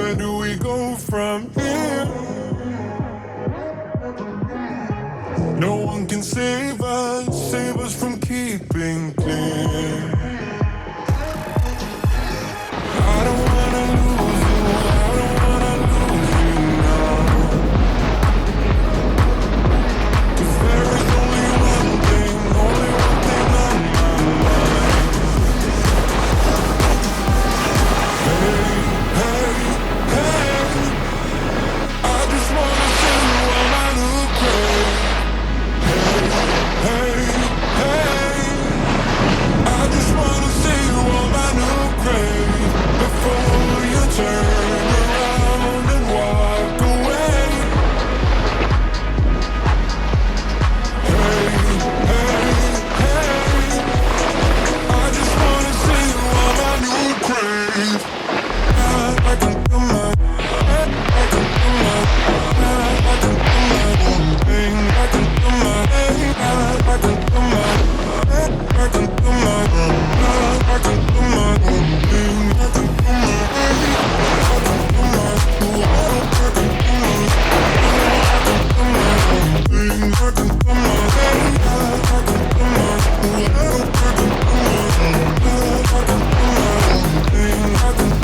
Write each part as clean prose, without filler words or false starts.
where do we go from here? No one can save us from keeping clear. I don't wanna lose you, I don't wanna lose you now. 'Cause there is only one thing on my mind. Hey, hey, hey, I just wanna see you on my new grave. Hey, hey, I just wanna see you on my new grave before you turn around and walk away. Hey, hey, hey, I just wanna see you on my new grave. I can do my, I can do my, I can do my own thing. I can do my, I can do my, I can do my, I can do my own thing. I can do my, I can do my, I can do my, I can do my own thing. I can do my, I can do my, I can do my own thing. I can do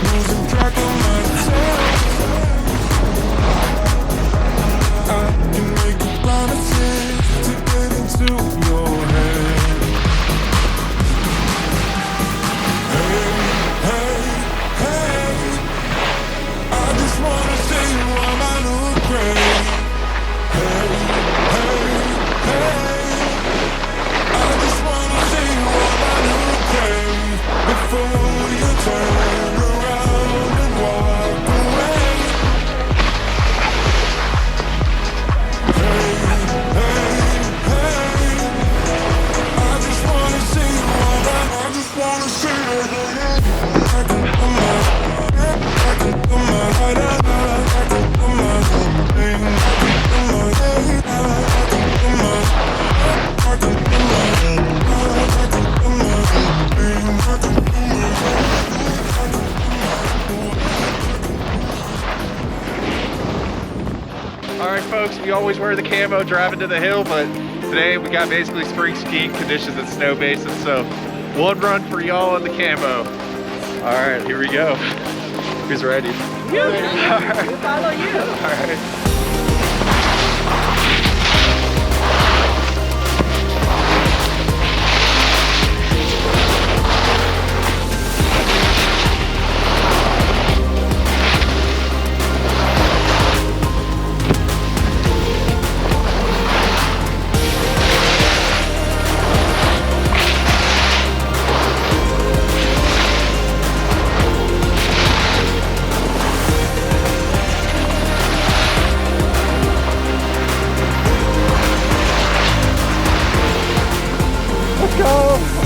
losing track of myself. I can make promises to get into your head. Hey, hey, hey, I just wanna see you on my new grave. Hey, hey, hey, I just wanna see you on my new grave before you turn around and walk away. Hey, hey, hey, I just wanna see you on my, I just wanna see you. I can do my, I can do my, I can do my own thing. I can do my, I can do my, I can do my, I can do my own thing. I can do my, Alright folks, we always wear the camo driving to the hill, but today we got basically spring skiing conditions at Snowbasin, so one run for y'all in the camo. Alright, here we go. Who's ready? You. Alright. We'll follow you. Alright. Let's go.